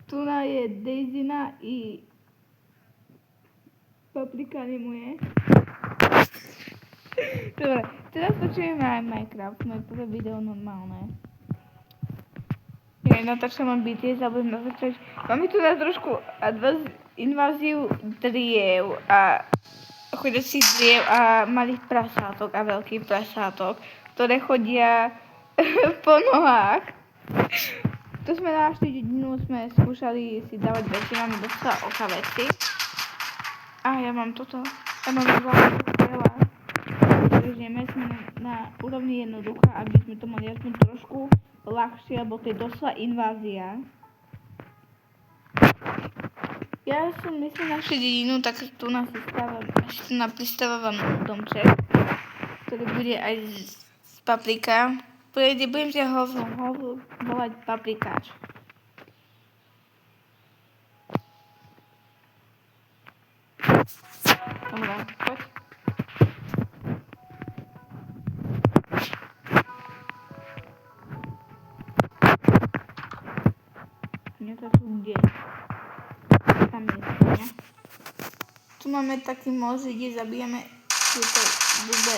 Tuna je Daisyna i paprika nemoje. Dobre, teraz točíme aj Minecraft, moje prvé video normálne. Ja natáčam BTS a budem natáčať. Máme tu na trošku inváziu driev a chodiacich driev a malých prasátok a veľkých prasátok, ktoré chodia po nohách. To sme na 4 dedinu sme skúšali si dávať veci, máme dostať oka veci. A ja mám toto. Ja mám zvláštne veľa. Takže sme na úrovni jednoduchá, aby sme to mali aspoň trošku ľahšie, lebo to je doslova invázia. Ja som myslím našu dedinu, tak tu pristávam domček, ktorý bude aj z paprika. Budem si ho volať paprikáč. Dobre, poď. Nie to tu kde? Tam je to, ne? Tu máme taký most, kde zabijeme tieto blbé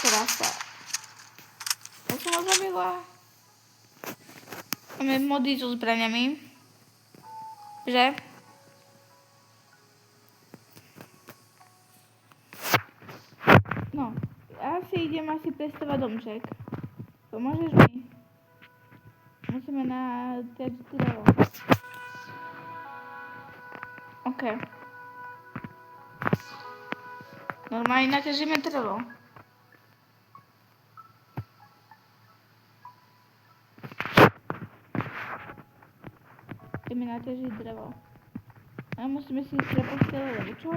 prasa. Ja som ho zabila. Máme mody so zbraniami. Že? No, ja si idem prestavať domček. Pomôžeš mi? Musíme nájsť drevo. OK. Normálne naťažíme drevo. Ideme naťažiť drevo. A musíme si prepostiť, lebo čo?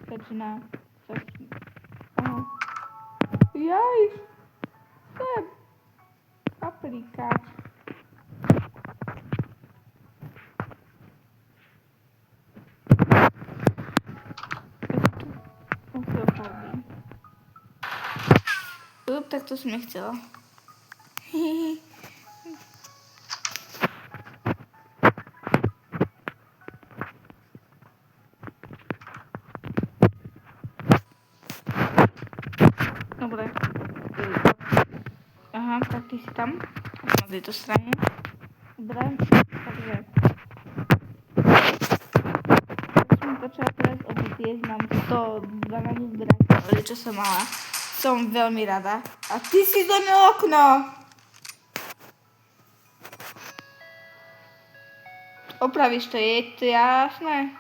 Začína sa... Aha. Jaj! To je paprikáč. Tak to som nechcela. Dobre. Aha, tak ty si tam. Na tejto strane. Dobre, takže... Ja som počala teraz o BTS, mám 112 zbraní, čo som mala. Som veľmi rada. A ty si zlomil okno! Opravíš to, je to jasné?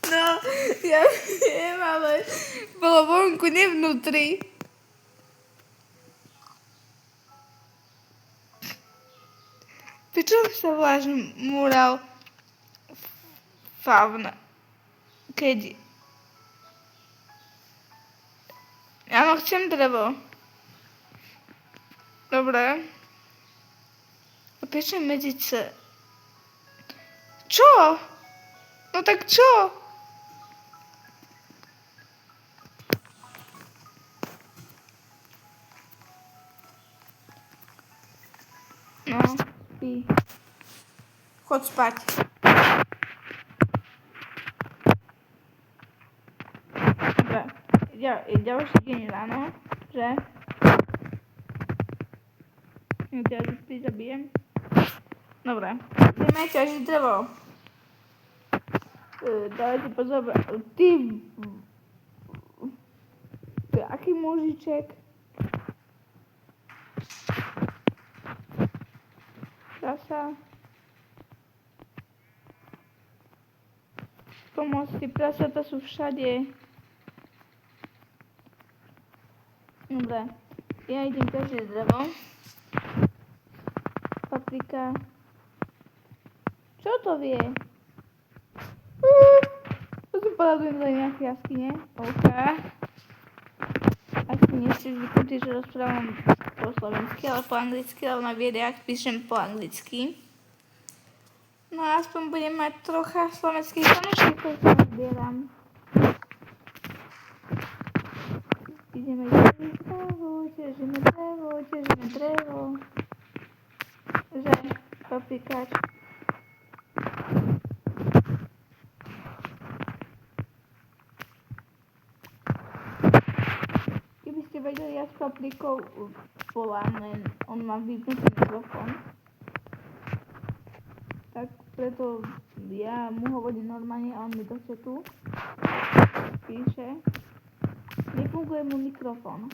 No, ja viem, ale bolo vonku, nevnútri. Prečo sa voláš Mural Fauna? Keď... Áno, chcem drevo. Dobre. A prečo medice? Čo? No tak čo? No, spí. Choď spať. Dobre. Ďalší deň ráno, že? Ja ťa zabijem. Dobre. Ideme ťažiť drevo. Dávajte pozor. Ty... To je aký mužiček? Prasa. Pomôcť, prasata sú všade. Dobre, ja idem ťažiť drevo. Paprika. Čo to vie? To som poľadujem za nejaké jaskyne. OK. Asi nie ste zvyknutí, že rozprávam po slovensky, ale po anglicky, ale na videách píšem po anglicky. No a aspoň budem mať trocha slovenských fanúšikov, čo zbieram. Ideme drevo, ťažíme drevo. Že, paprikač. Keby ste vedeli, ja s paprikou volám, len on má vypnutý mikrofón. Tak preto ja mu hovorím normálne a on mi do chatu píše. Nefunguje mu mikrofón.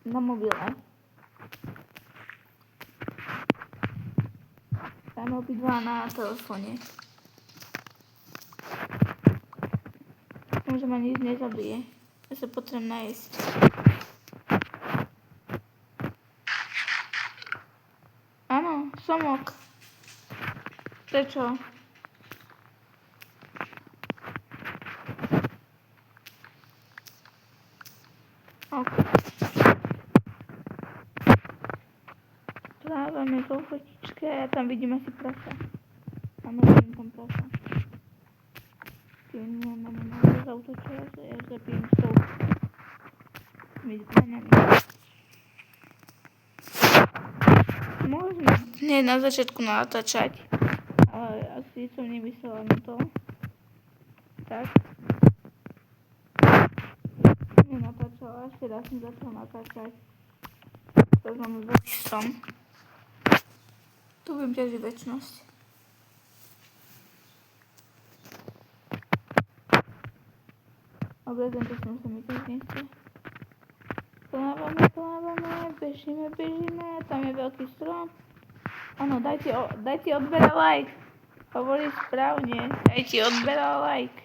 Na mobile. Máme obidva na telefóne. Možno ma nič nezabije. Ja sa potrebujem nájsť. Áno, somok. Prečo? Ok. Plávame vo vodičke a tam vidím asi prasa. Áno, vidím tam prasa. Keď máme na zautočia, ja zabijem stovku. Medzi zbraňami. Môžeme hneď na začiatku natáčať, ale asi som nemyslela na to. Tak. Nenatáčala, ešte raz som začala natáčať. To znamená som. Tu budem ťažiť večnosť. Dobre, tento som sa mi tiež nechce. Plávame, bežíme, tam je veľký strom. Áno, dajte odber a like. Hovorí správne, dajte odber a like.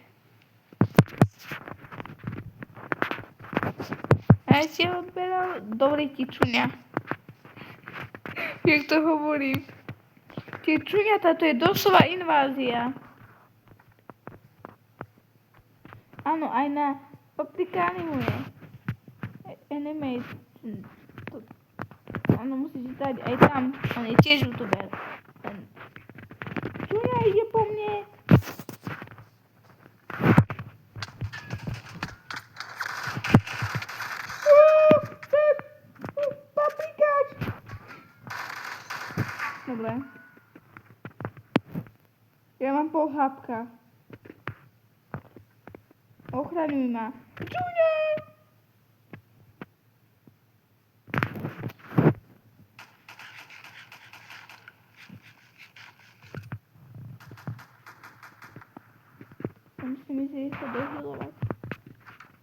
Dajte odber a dobrý tičuňa. Jak to hovorím. Tičuňata, to je doslova invázia. Áno, aj na paprika animuje. Animate. Áno, musíte dať aj tam. On je tiež youtuber. Čuňa ide po mne. Paprikáč. Dobre. Ja mám pol hápka. Ochraňuj ma. Čuňa! Musím si sa dohelovať.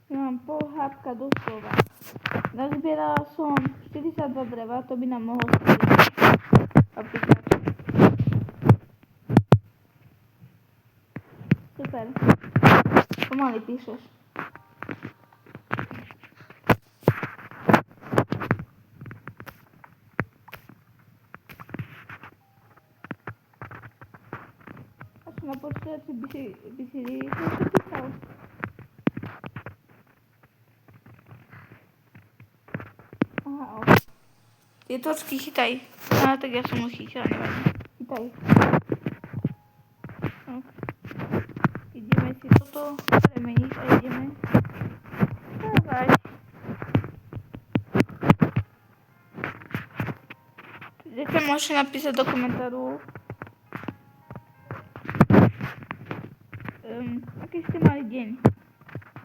Ja mám pol hápka doslova. Nazbierala som 42 dreva, to by nám mohlo stačiť. Paprikáč. Super. Pomaly píšeš. Až na počítači by si rýchlo písal. Aha, ok. Tie točky chytaj. Á, tak ja som ho chytila, nevadí. Chytaj. Ok. Ideme si toto premeniť a ideme. Dávaj. Dete môžete napísať do komentáru. Aký ste mali deň?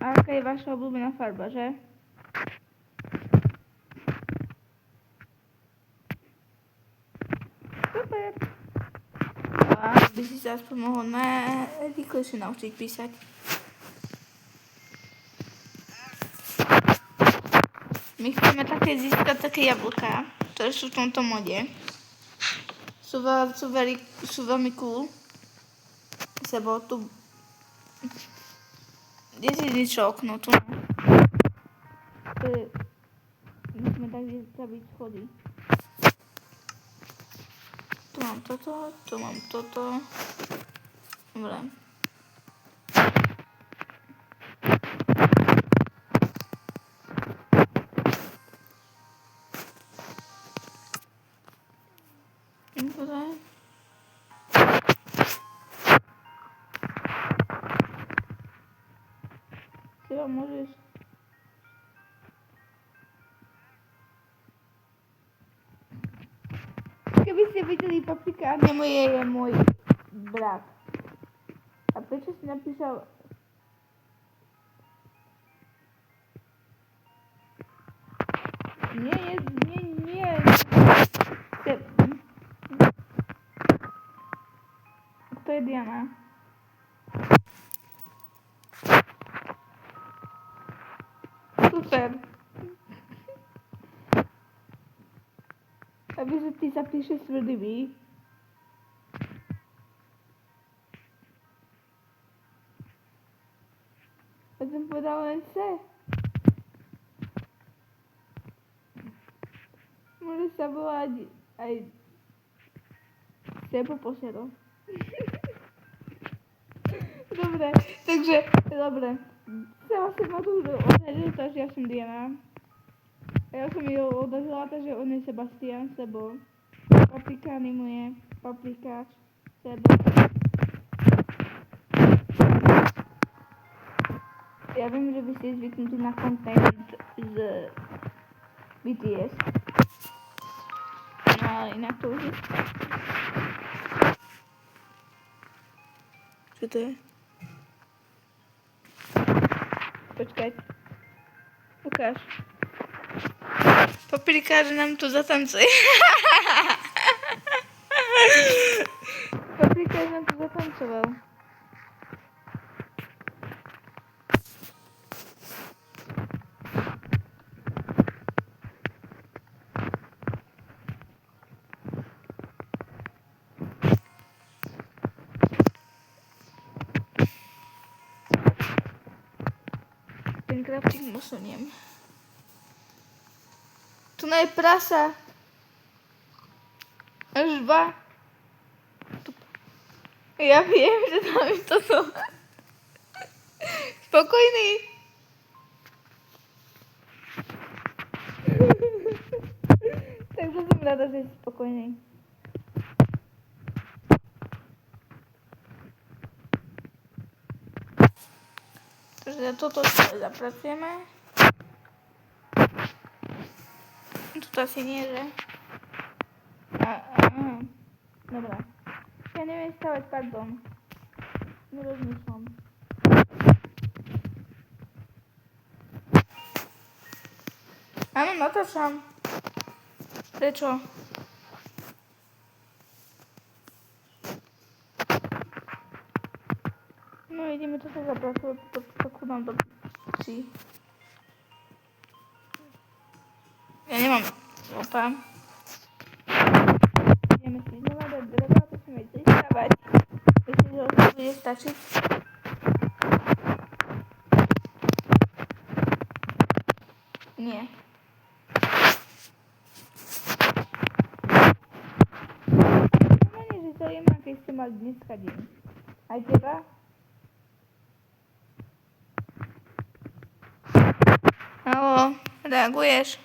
A aká je vaša obľúbená farba, že? Super. A by si sa aspoň mohol najrýchlejšie naučiť písať. My chceme získať také jablká, ktoré sú v tomto mode. Sú veľmi cool. Sebo tu... Kde si niečo okno tu? Musíme tak zabiť schody. Tu mám toto. Dobre. Dobre. teba môžeš. Keby ste videli Paprika, je môj brat. A prečo si napísal... Nie. Kto je Diana? Super. Aby sa ty zapíše tvrdý. Ja som povedal len se. Môže sa volať aj Sebo Posero. Dobre, takže, dobre. Sama som ma tu odhalil, takže ja som Diana. A ja som ju odhalila, takže on je Sebastian, Sebo. Paprika animuje, Paprikáč, Sebo. Ja viem, že by ste zvyknutí na content z BTS. No ale inak to už je. Čo to je? Počkaj. Ukáž. Paprika, že nám tu zatancuje. Paprika, že nám tu zatancoval. Ten crafting posuniem. Tu je prasa. Až 2. Ja viem, že tam je toto. Spokojný. Tak to som rada, že si spokojný. Takže toto zapracujeme. Toto asi nie, že? Dobre. Ja neviem stavať, pardon. Nerozmýšľam. Áno, natáčam. Prečo? No ideme toto zapracovať, takú nám do pí. Ja nemám opa. Ideme si znova dať dreva, musíme ísť stavať. Myslím, že to bude stačiť. Nie. Normálne, že to je aký ste mali dneska deň. Aj teba? Haló, reaguješ?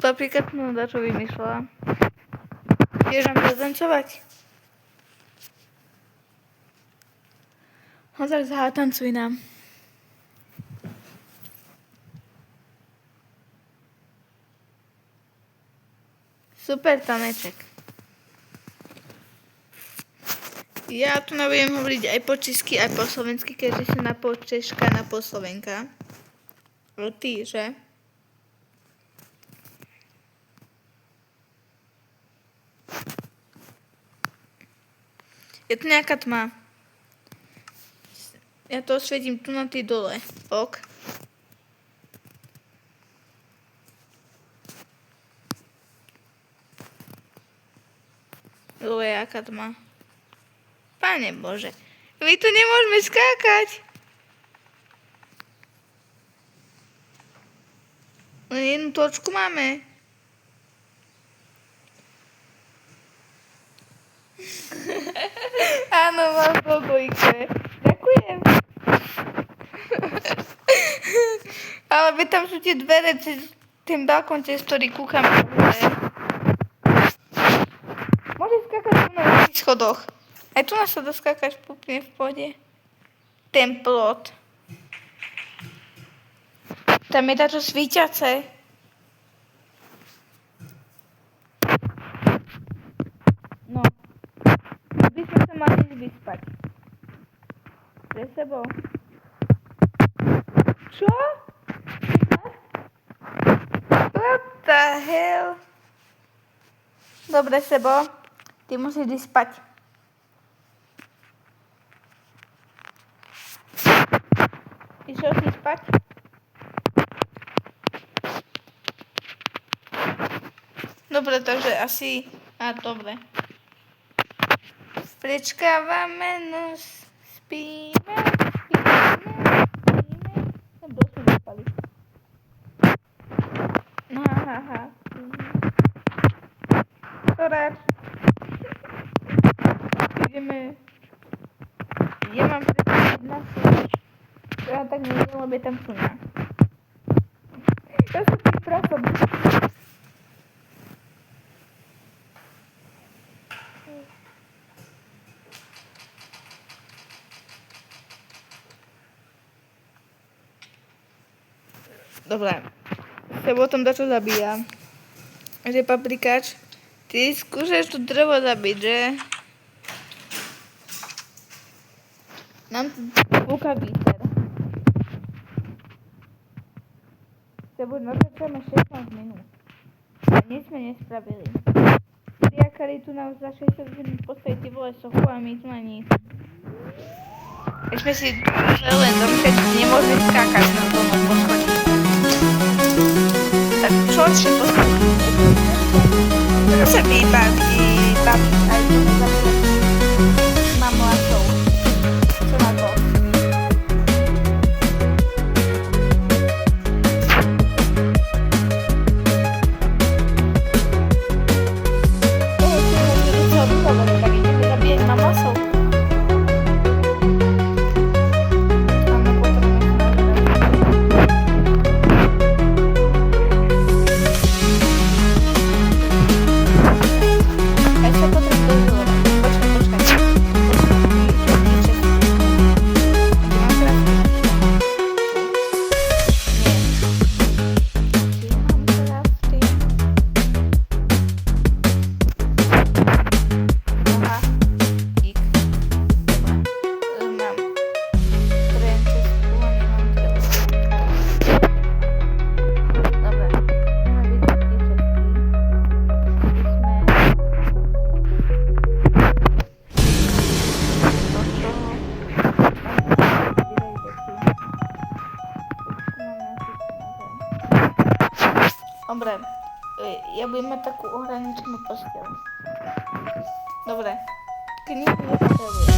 Paprika tu čo vymyslela. Tiež nám zazancovať? No tak zatancuj nám. Super taneček. Ja tu nebudem hovoriť aj po česky, aj po slovensky, keďže som na po češka, na po slovenka. Ale ty, že? Je tu nejaká tma. Ja to osvietím tu na tej dole. Ok. Lebo je aká tma. Pane Bože. My tu nemôžeme skákať. Len jednu točku máme. Áno, mám pokojke. Ďakujem. Ale tam sú tie dvere, ten balkón, cez ktorý kúkam. schodoch. Aj tu nás sa dá skákať úplne v pohode. Ten plot. Tam je táto svíťace. No. By sme sa mali vyspať. Pre sebou. Čo? What the hell? Dobre, Sebo. Ty musíš ísť spať. Išiel si spať? Dobre, takže asi... dobre. Prečkávame nos, spíme. Nebo si vyspali. No, aha. Dobre. Ideme. Ja mám predstaviť na súť. Ja tak nevidím, lebo je tam suňa. Ja som tým prasom. Dobre. Sebo tam dačo zabíja. Že paprikač. Ty skúšaš tu drevo zabiť, že? Nám tu fúka vítr. Sebo natáčame 16 minút. A nič sme nespravili. Priakali tu nám za 60 minút postaviť ty vole sochu a my tu na nič. Keď sme si len domkať, nemôžeme skákať na plnom poschodí. Tak čo všetko to sa vybaví, aj tu nezabili. Mám mladcov. Čo na to? Tak ideme zabíjať mám mladcov. Dobre, ja budem mať takú ohraničenú posteľ. Dobre, knihu nepotrebujem.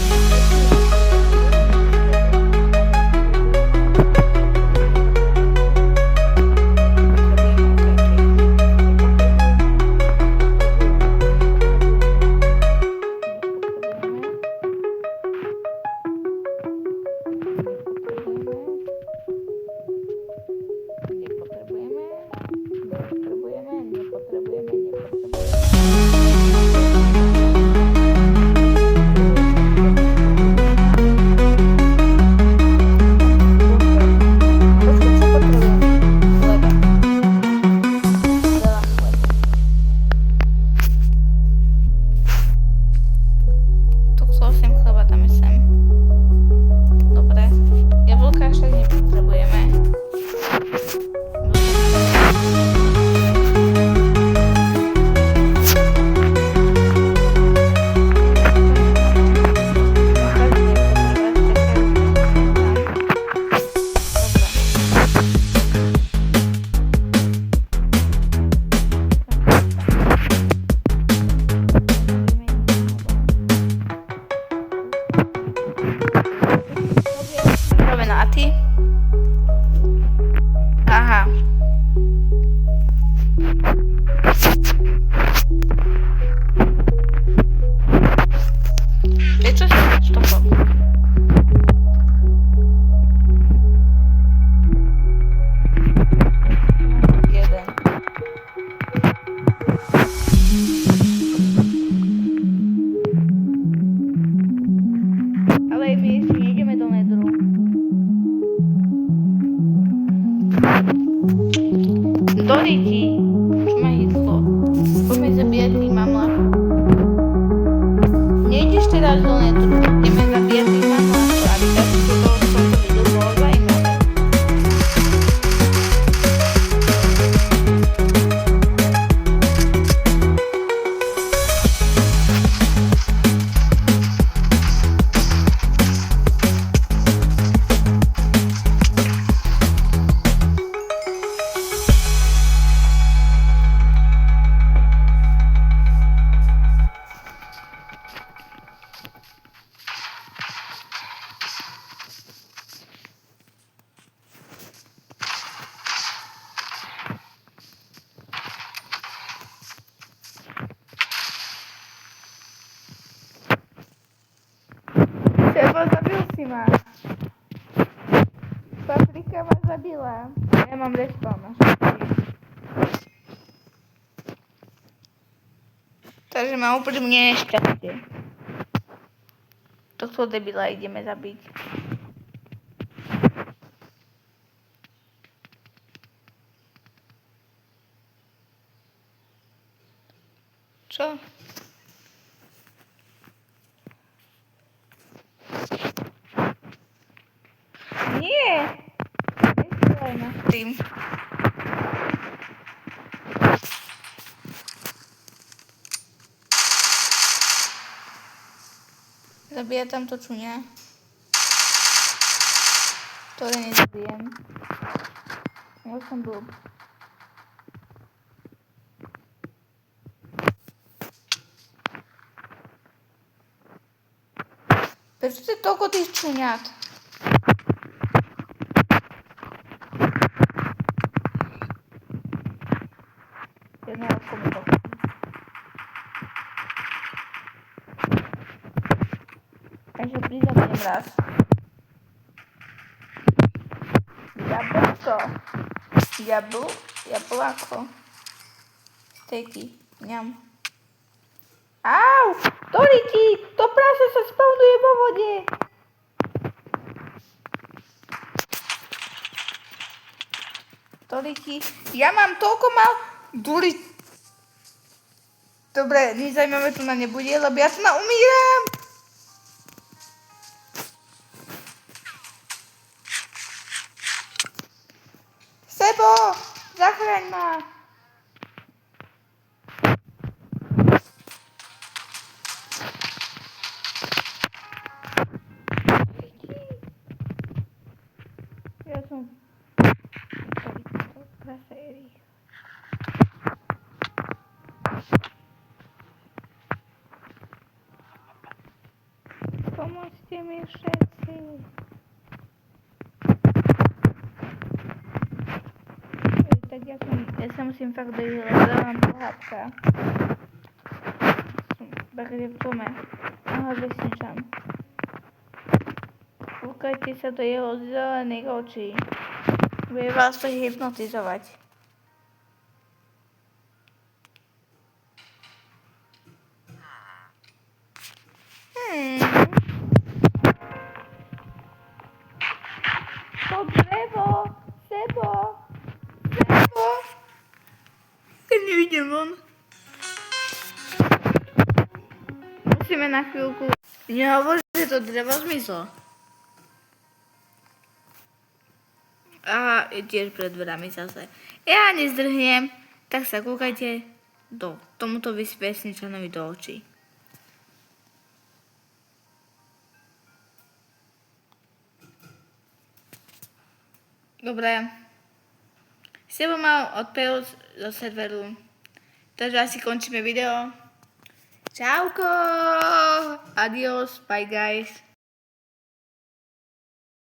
si ma. Paprika ma zabila. Ja mám respawn na všetky. Takže mám úprimne šťastie. Tohto debila ideme zabiť. Čo? Nie! Nechcel na tým. Zabíja tam to čuňa. Ktoré nezabijem. Ja som blb. Prečo to je toľko tých čuňat? Jedného komu. Takže prizabijem raz. Jablko. Jablako. Steky. Ňam. Au! Toriki! To prase sa spawnuje vo vode! Toriki. Ja mám toľko mal... Duri... Dobre, nič zaujímavé tu na nebude, lebo ja tu na umíram! Sebo! Zachraň ma! Ja som... Pomôžte mi všetci. Tak ja sa musím fakt dojiť, lebo dávam pohádka. Som bakade v tome. Aha, vesničam. Kúkajte sa do jeho zelených očí. Bude vás to hypnotizovať. To drevo! Sebo! Keď nevidím von. Musíme na chvíľku. Nehovor, že to drevo zmizlo. Aha, je tiež pred dverami zase. Ja nezdrhnem, tak sa kúkajte do tomuto vesničanovi do očí. Dobre. Sebo mal odpel zo serveru. Takže asi končíme video. Čauko! Adios, bye guys.